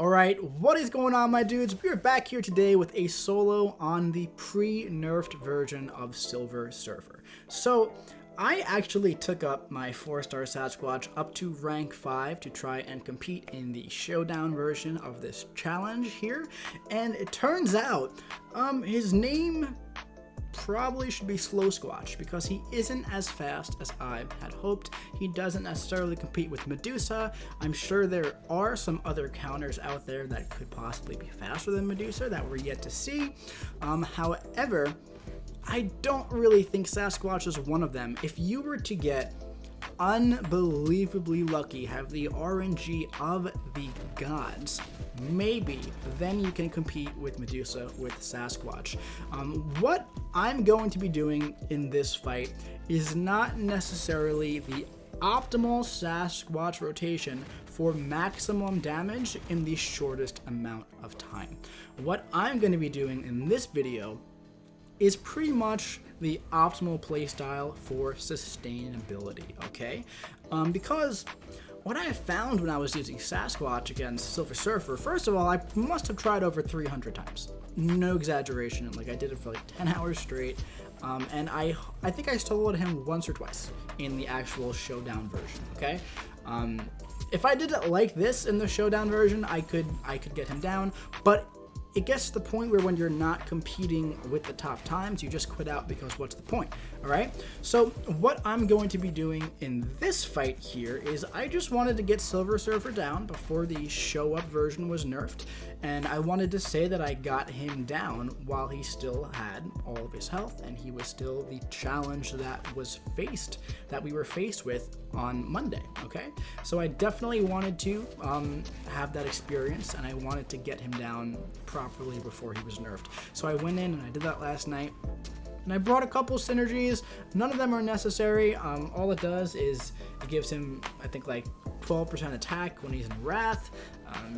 Alright, what is going on, my dudes? We are back here today with a solo on the pre-nerfed version of Silver Surfer. So, I actually took up my 4-star Sasquatch up to rank 5 to try and compete in the Showdown version of this challenge here, and it turns out, his name probably should be Slow Squatch because he isn't as fast as I had hoped. He doesn't necessarily compete with Medusa. I'm sure there are some other counters out there that could possibly be faster than Medusa that we're yet to see. However, I don't really think Sasquatch is one of them. If you were to get unbelievably lucky, have the RNG of the gods, maybe then you can compete with Medusa with Sasquatch. What I'm going to be doing in this fight is not necessarily the optimal Sasquatch rotation for maximum damage in the shortest amount of time. What I'm going to be doing in this video is pretty much the optimal playstyle for sustainability, okay? Because what I found when I was using Sasquatch against Silver Surfer, first of all, I must have tried over 300 times. No exaggeration, like I did it for like 10 hours straight, and I think I soloed him once or twice in the actual Showdown version, okay? If I did it like this in the Showdown version, I could get him down, but it gets to the point where when you're not competing with the top times, you just quit out because what's the point, all right? So what I'm going to be doing in this fight here is I just wanted to get Silver Surfer down before the show up version was nerfed, and I wanted to say that I got him down while he still had all of his health, and he was still the challenge that we were faced with on Monday, okay? So I definitely wanted to have that experience, and I wanted to get him down properly before he was nerfed. So I went in and I did that last night, and I brought a couple synergies. None of them are necessary. All it does is it gives him, I think, like 12% attack when he's in Wrath.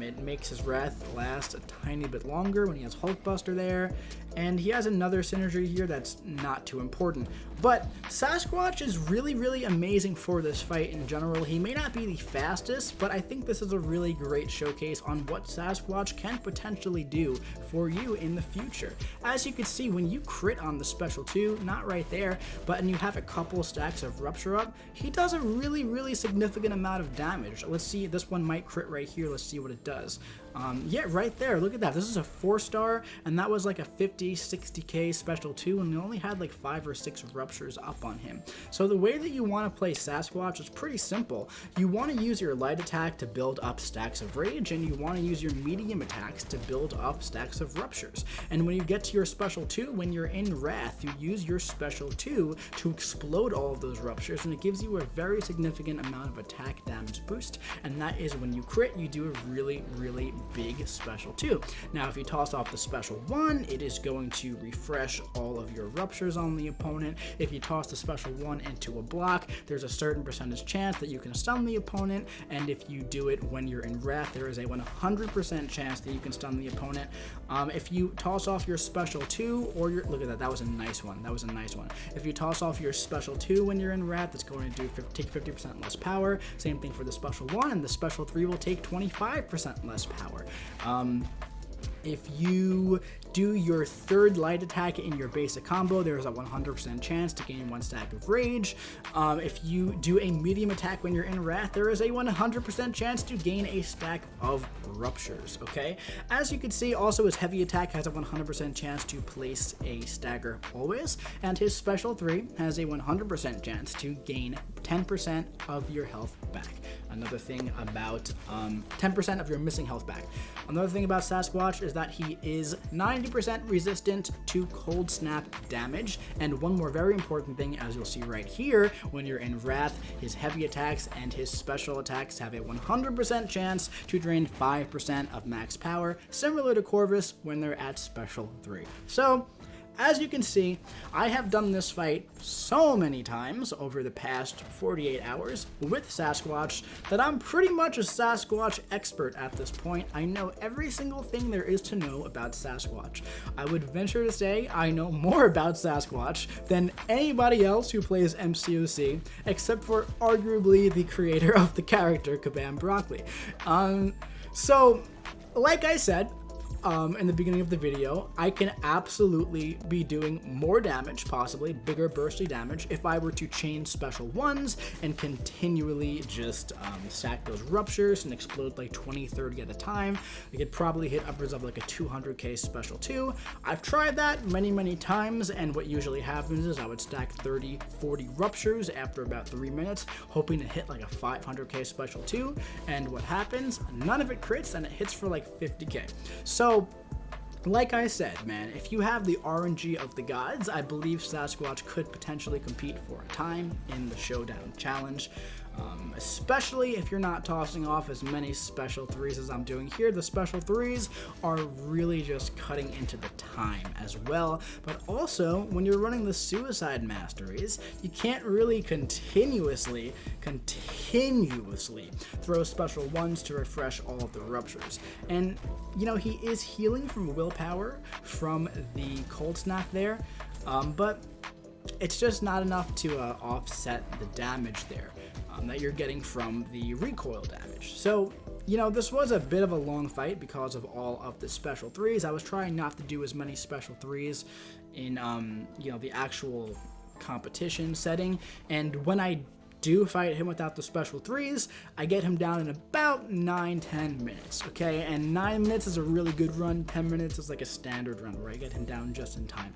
It makes his Wrath last a tiny bit longer when he has Hulkbuster there, and he has another synergy here that's not too important. But Sasquatch is really, really amazing for this fight in general. He may not be the fastest, but I think this is a really great showcase on what Sasquatch can potentially do for you in the future. As you can see, when you crit on the special 2, not right there, but and you have a couple stacks of Rupture up, he does a really, really significant amount of damage. Let's see, this one might crit right here. Let's see what it does. Yeah, right there, look at that. This is a 4-star, and that was like a 50, 60k special 2, and they only had like 5 or 6 ruptures up on him. So the way that you want to play Sasquatch is pretty simple. You want to use your light attack to build up stacks of rage, and you want to use your medium attacks to build up stacks of ruptures. And when you get to your special 2, when you're in Wrath, you use your special 2 to explode all of those ruptures, and it gives you a very significant amount of attack damage boost, and that is when you crit, you do a really, really big special 2. Now if you toss off the special 1, it is going to refresh all of your ruptures on the opponent. If you toss the special 1 into a block, there's a certain percentage chance that you can stun the opponent, and if you do it when you're in Wrath, there is a 100% chance that you can stun the opponent. If you toss off your special 2 or your, look at that, that was a nice one. That was a nice one. If you toss off your special 2 when you're in Wrath, it's going to take 50% less power. Same thing for the special 1, and the special 3 will take 25% less power. If you do your 3rd light attack in your basic combo, there's a 100% chance to gain 1 stack of rage. If you do a medium attack when you're in Wrath, there is a 100% chance to gain a stack of ruptures, okay? As you can see, also his heavy attack has a 100% chance to place a stagger always, and his special 3 has a 100% chance to gain 10% of your health back. Another thing about 10% of your missing health back. Another thing about Sasquatch is that he is 90% resistant to cold snap damage. And one more very important thing, as you'll see right here, when you're in Wrath, his heavy attacks and his special attacks have a 100% chance to drain 5% of max power, similar to Corvus when they're at special 3. So, as you can see, I have done this fight so many times over the past 48 hours with Sasquatch that I'm pretty much a Sasquatch expert at this point. I know every single thing there is to know about Sasquatch. I would venture to say I know more about Sasquatch than anybody else who plays MCOC, except for arguably the creator of the character, Kabam Broccoli. So like I said, in the beginning of the video, I can absolutely be doing more damage, possibly bigger bursty damage, if I were to chain special ones and continually just stack those ruptures and explode like 20, 30 at a time. I could probably hit upwards of like a 200k special 2. I've tried that many times, and what usually happens is I would stack 30, 40 ruptures after about 3 minutes, hoping to hit like a 500k special 2, and what happens? None of it crits, and it hits for like 50k. So, like I said, man, if you have the RNG of the gods, I believe Sasquatch could potentially compete for a time in the Showdown challenge. Especially if you're not tossing off as many special 3s as I'm doing here. The special 3s are really just cutting into the time as well, but also when you're running the suicide masteries, you can't really continuously throw special 1s to refresh all of the ruptures. And you know, he is healing from willpower from the cold snap there, but it's just not enough to offset the damage there that you're getting from the recoil damage. So, you know, this was a bit of a long fight because of all of the special 3s. I was trying not to do as many special 3s in, you know, the actual competition setting. And when I do fight him without the special 3s, I get him down in about 9-10 minutes, okay? And 9 minutes is a really good run. 10 minutes is like a standard run where I get him down just in time.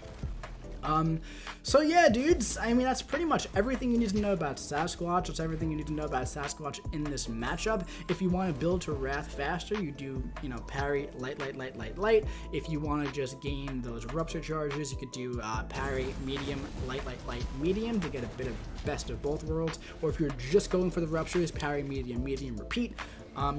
So yeah, dudes, I mean, that's pretty much everything you need to know about Sasquatch. That's everything you need to know about Sasquatch in this matchup. If you want to build to Wrath faster, you do, you know, parry, light. If you want to just gain those rupture charges, you could do parry, medium, light, medium to get a bit of best of both worlds. Or if you're just going for the ruptures, parry, medium, repeat.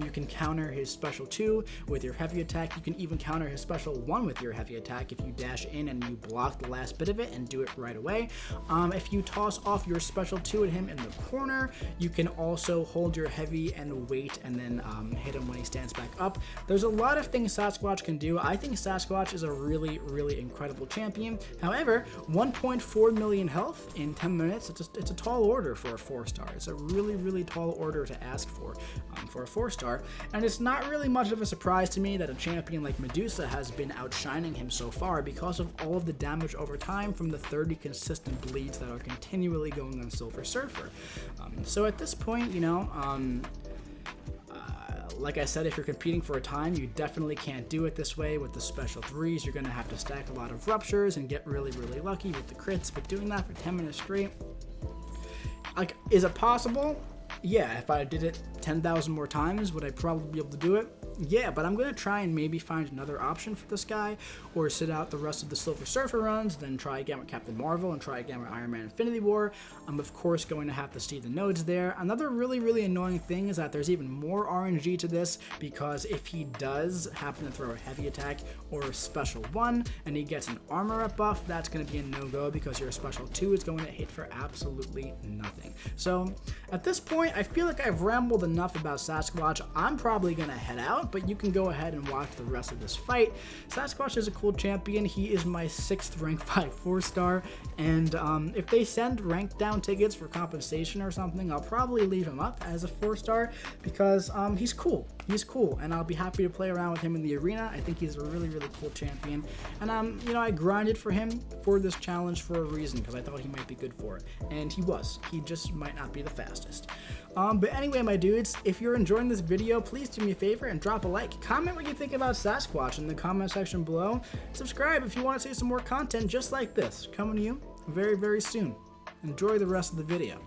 You can counter his special 2 with your heavy attack. You can even counter his special 1 with your heavy attack if you dash in and you block the last bit of it and do it right away. If you toss off your special 2 at him in the corner, you can also hold your heavy and wait and then hit him when he stands back up. There's a lot of things Sasquatch can do. I think Sasquatch is a really incredible champion. However, 1.4 million health in 10 minutes, it's a tall order for a 4-star. It's a really tall order to ask for a 4-star, and it's not really much of a surprise to me that a champion like Medusa has been outshining him so far because of all of the damage over time from the 30 consistent bleeds that are continually going on Silver Surfer. So at this point, you know, like I said, if you're competing for a time, you definitely can't do it this way with the special 3s. You're going to have to stack a lot of ruptures and get really lucky with the crits, but doing that for 10 minutes straight, like, is it possible? Yeah, if I did it 10,000 more times, would I probably be able to do it? Yeah, but I'm going to try and maybe find another option for this guy, or sit out the rest of the Silver Surfer runs, then try again with Captain Marvel, and try again with Iron Man Infinity War. I'm of course going to have to see the nodes there. Another really annoying thing is that there's even more RNG to this, because if he does happen to throw a heavy attack or a special 1, and he gets an armor up buff, that's going to be a no-go, because your special 2 is going to hit for absolutely nothing. So, at this point, I feel like I've rambled enough about Sasquatch. I'm probably going to head out, but you can go ahead and watch the rest of this fight. Sasquatch is a cool champion. He is my 6th rank 5 4-star, and if they send rank down tickets for compensation or something, I'll probably leave him up as a 4-star, because he's cool. He's cool, and I'll be happy to play around with him in the arena. I think he's a really cool champion, and you know, I grinded for him for this challenge for a reason, because I thought he might be good for it, and he was. He just might not be the fastest. But anyway, my dudes, if you're enjoying this video, please do me a favor and drop a like. Comment what you think about Sasquatch in the comment section below. Subscribe if you want to see some more content just like this coming to you very soon. Enjoy the rest of the video.